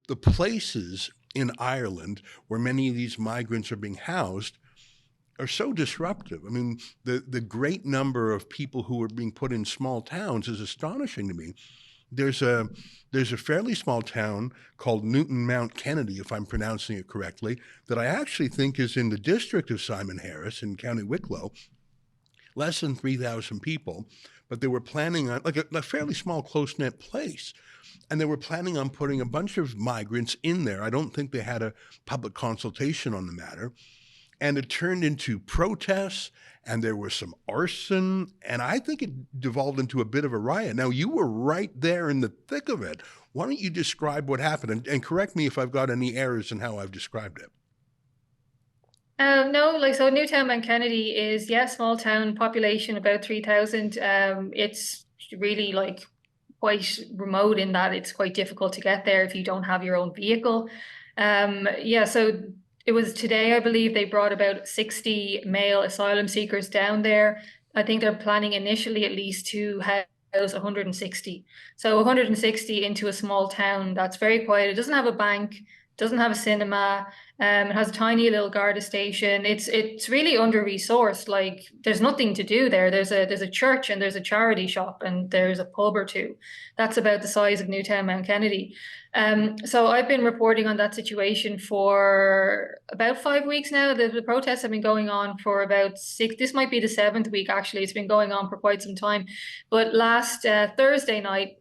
the places in Ireland where many of these migrants are being housed are so disruptive. I mean, the great number of people who are being put in small towns is astonishing to me. There's a fairly small town called Newton Mount Kennedy, if I'm pronouncing it correctly, that I actually think is in the district of Simon Harris in County Wicklow, less than 3,000 people, but they were planning on, like a fairly small, close-knit place, and they were planning on putting a bunch of migrants in there. I don't think they had a public consultation on the matter. And it turned into protests, and there was some arson, and I think it devolved into a bit of a riot. Now, you were right there in the thick of it. Why don't you describe what happened, and correct me if I've got any errors in how I've described it. No, so Newtown Mount Kennedy is, small town, population about 3,000. It's really quite remote in that it's quite difficult to get there if you don't have your own vehicle. So it was today, I believe, they brought about 60 male asylum seekers down there. I think they're planning initially at least to house 160. So 160 into a small town that's very quiet. It doesn't have a bank, doesn't have a cinema. It has a tiny little Garda station. It's really under-resourced. Like, there's nothing to do there. There's a church and there's a charity shop and there's a pub or two. That's about the size of Newtown Mount Kennedy. So I've been reporting on that situation for about 5 weeks now. The protests have been going on for about 6. This might be the 7th week, actually. It's been going on for quite some time. But last Thursday night,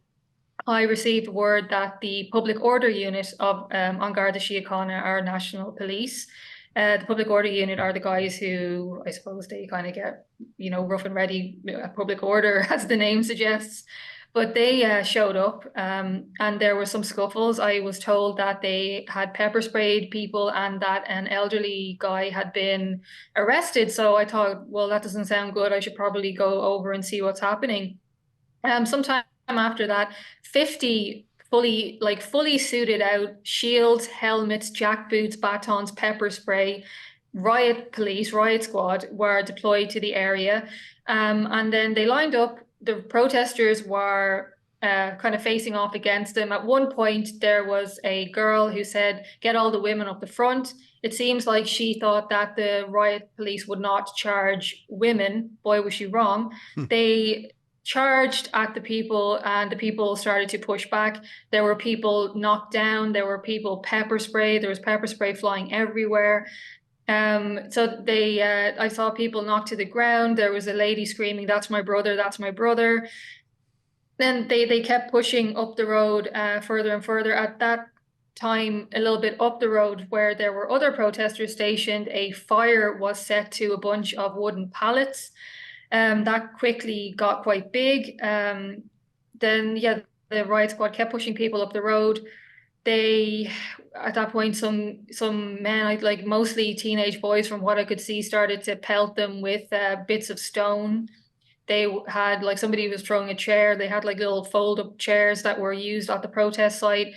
I received word that the Public Order Unit of An Garda Síochána, our national police, the Public Order Unit are the guys who, I suppose, they kind of get, rough and ready public order, as the name suggests. But they showed up and there were some scuffles. I was told that they had pepper sprayed people and that an elderly guy had been arrested. So I thought, well, that doesn't sound good. I should probably go over and see what's happening. Sometime after that, 50 fully suited out, shields, helmets, jackboots, batons, pepper spray, riot squad were deployed to the area. And then they lined up. The protesters were kind of facing off against them. At one point, there was a girl who said, "Get all the women up the front." It seems like she thought that the riot police would not charge women. Boy, was she wrong. They charged at the people and the people started to push back. There were people knocked down. There were people pepper sprayed. There was pepper spray flying everywhere. So I saw people knocked to the ground. There was a lady screaming, "That's my brother, that's my brother." Then they kept pushing up the road further and further. At that time, a little bit up the road where there were other protesters stationed, a fire was set to a bunch of wooden pallets. That quickly got quite big. Then, the riot squad kept pushing people up the road. They, at that point, some men, like mostly teenage boys from what I could see, started to pelt them with bits of stone. They had, somebody was throwing a chair. They had little fold-up chairs that were used at the protest site.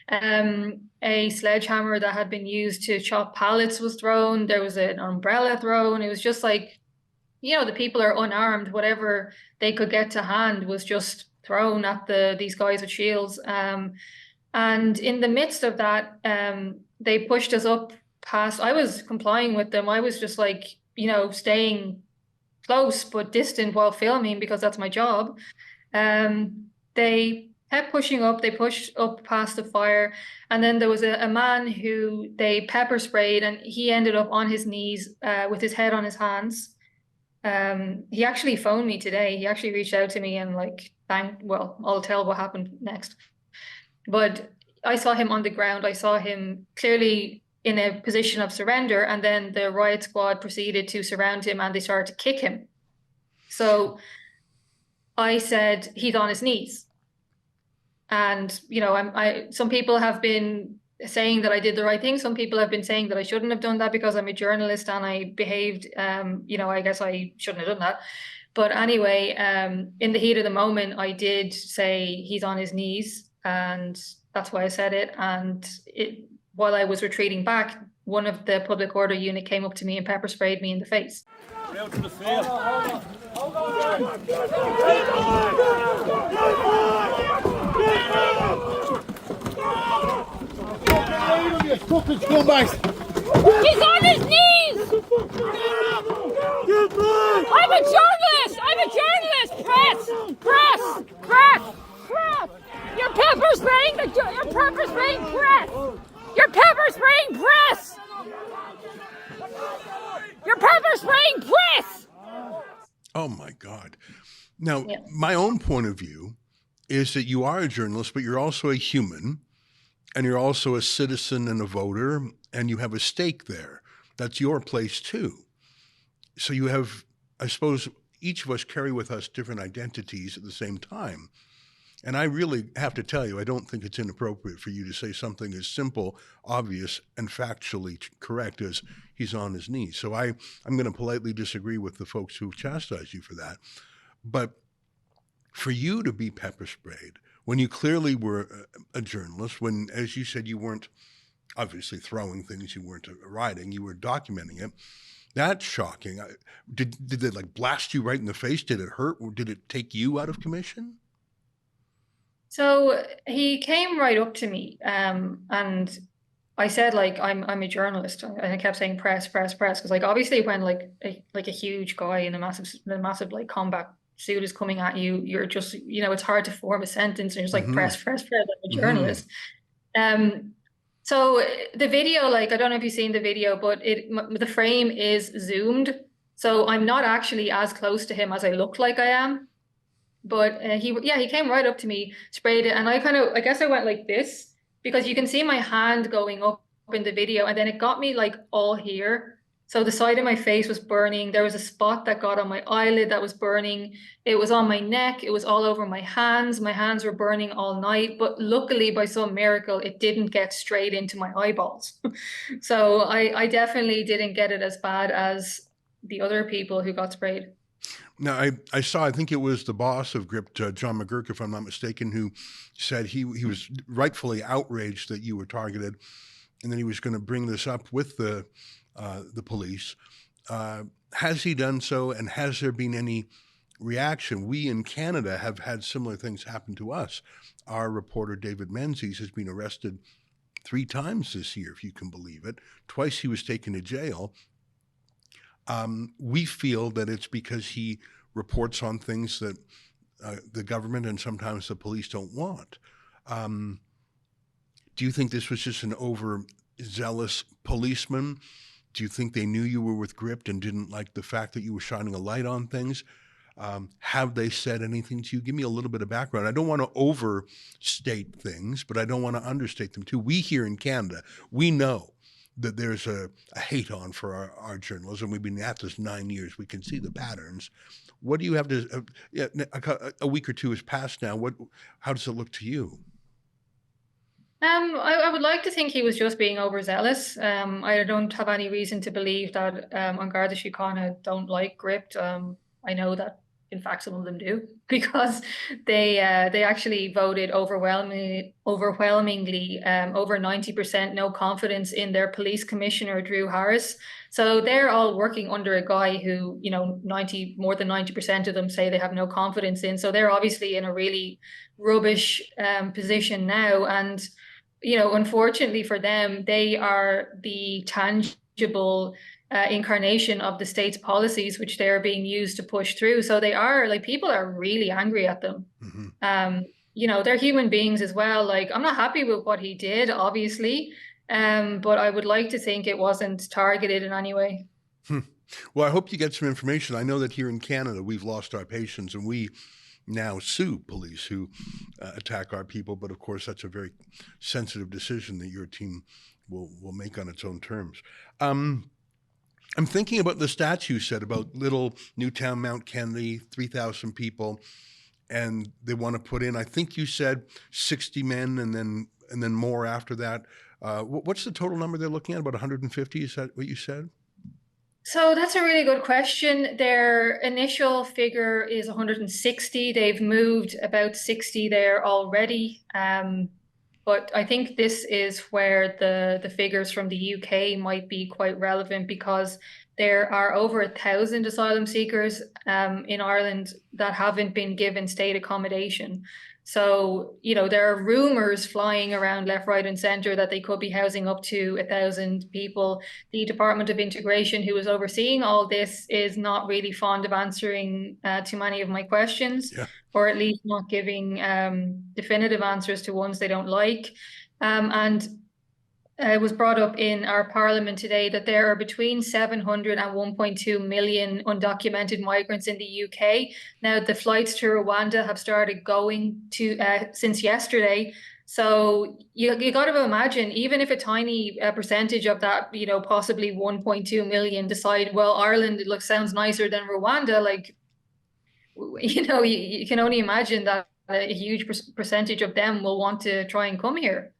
A sledgehammer that had been used to chop pallets was thrown. There was an umbrella thrown. It was just the people are unarmed. Whatever they could get to hand was just thrown at these guys with shields. And in the midst of that, they pushed us up past. I was complying with them. I was just staying close but distant while filming because that's my job. They kept pushing up. They pushed up past the fire. And then there was a man who they pepper sprayed and he ended up on his knees with his head on his hands. He actually phoned me today. He actually reached out to me and I'll tell what happened next. But I saw him on the ground. I saw him clearly in a position of surrender. And then the riot squad proceeded to surround him and they started to kick him. So I said, "He's on his knees." And, some people have been saying that I did the right thing. Some people have been saying that I shouldn't have done that because I'm a journalist and I behaved, I guess I shouldn't have done that. But anyway, in the heat of the moment, I did say he's on his knees. And that's why I said it. And while I was retreating back, one of the public order unit came up to me and pepper sprayed me in the face. Out to the field. Hold on. Fucking scumbags! He's on his knees! I'm a journalist! I'm a journalist! Press! Press! Press! Press! You're pepper spraying you're pepper spraying press! You're pepper spraying press! You're pepper spraying press! Oh my God. Now, Yeah. my own point of view is that you are a journalist, but you're also a human, and you're also a citizen and a voter, and you have a stake there. That's your place too. So you have, I suppose, each of us carry with us different identities at the same time. And I really have to tell you, I don't think it's inappropriate for you to say something as simple, obvious, and factually correct as he's on his knees. So I'm going to politely disagree with the folks who've chastised you for that. But for you to be pepper sprayed, when you clearly were a journalist, when, as you said, you weren't obviously throwing things, you weren't rioting, you were documenting it, that's shocking. Did they like blast you right in the face? Did it hurt? Or did it take you out of commission? So he came right up to me, and I said, like, I'm a journalist, and I kept saying press, press, press, because like obviously when like a huge guy in a massive like combat suit is coming at you, you're just, it's hard to form a sentence, and you're just like press, press, press, like a journalist. So the video, like, I don't know if you've seen the video, but the frame is zoomed, so I'm not actually as close to him as I look like I am. But he came right up to me, sprayed it, and I guess I went like this, because you can see my hand going up in the video, and then it got me like all here. So the side of my face was burning. There was a spot that got on my eyelid that was burning. It was on my neck. It was all over my hands. My hands were burning all night. But luckily, by some miracle, it didn't get straight into my eyeballs. So I definitely didn't get it as bad as the other people who got sprayed. Now, I saw, I think it was the boss of Gript, John McGurk, if I'm not mistaken, who said he was rightfully outraged that you were targeted, and then he was going to bring this up with the police. Has he done so, and has there been any reaction? We in Canada have had similar things happen to us. Our reporter, David Menzies, has been arrested 3 times this year, if you can believe it. Twice he was taken to jail. We feel that it's because he reports on things that the government and sometimes the police don't want. Do you think this was just an overzealous policeman? Do you think they knew you were with Gript and didn't like the fact that you were shining a light on things? Have they said anything to you? Give me a little bit of background. I don't want to overstate things, but I don't want to understate them too. We here in Canada, we know that there's a hate on for our journalism. We've been at this 9 years. We can see the patterns. What do you have to, a week or two has passed now. How does it look to you? I would like to think he was just being overzealous. I don't have any reason to believe that An Garda Síochána don't like Gript. I know that, in fact, some of them do, because they actually voted overwhelmingly, over 90% no confidence in their police commissioner, Drew Harris. So they're all working under a guy who, more than 90% of them say they have no confidence in. So they're obviously in a really rubbish position now. And, unfortunately for them, they are the tangible incarnation of the state's policies, which they're being used to push through. So they are, like, people are really angry at them. They're human beings as well. Like, I'm not happy with what he did, obviously, but I would like to think it wasn't targeted in any way. Well, I hope you get some information. I know that here in Canada, we've lost our patience, and we now sue police who attack our people. But of course, that's a very sensitive decision that your team will make on its own terms. I'm thinking about the stats you said about little Newtown, Mount Kennedy, 3,000 people, and they want to put in, I think you said 60 men and then more after that. What's the total number they're looking at? About 150? Is that what you said? So that's a really good question. Their initial figure is 160. They've moved about 60 there already. But I think this is where the figures from the UK might be quite relevant, because there are over 1,000 asylum seekers in Ireland that haven't been given state accommodation. So, there are rumors flying around left, right, and center that they could be housing up to 1,000 people. The Department of Integration, who is overseeing all this, is not really fond of answering too many of my questions, or at least not giving definitive answers to ones they don't like. And it was brought up in our parliament today that there are between 700 and 1.2 million undocumented migrants in the UK. Now, the flights to Rwanda have started going to since yesterday. So you got to imagine, even if a tiny percentage of that, possibly 1.2 million decide, well, Ireland sounds nicer than Rwanda, like, you can only imagine that a huge percentage of them will want to try and come here.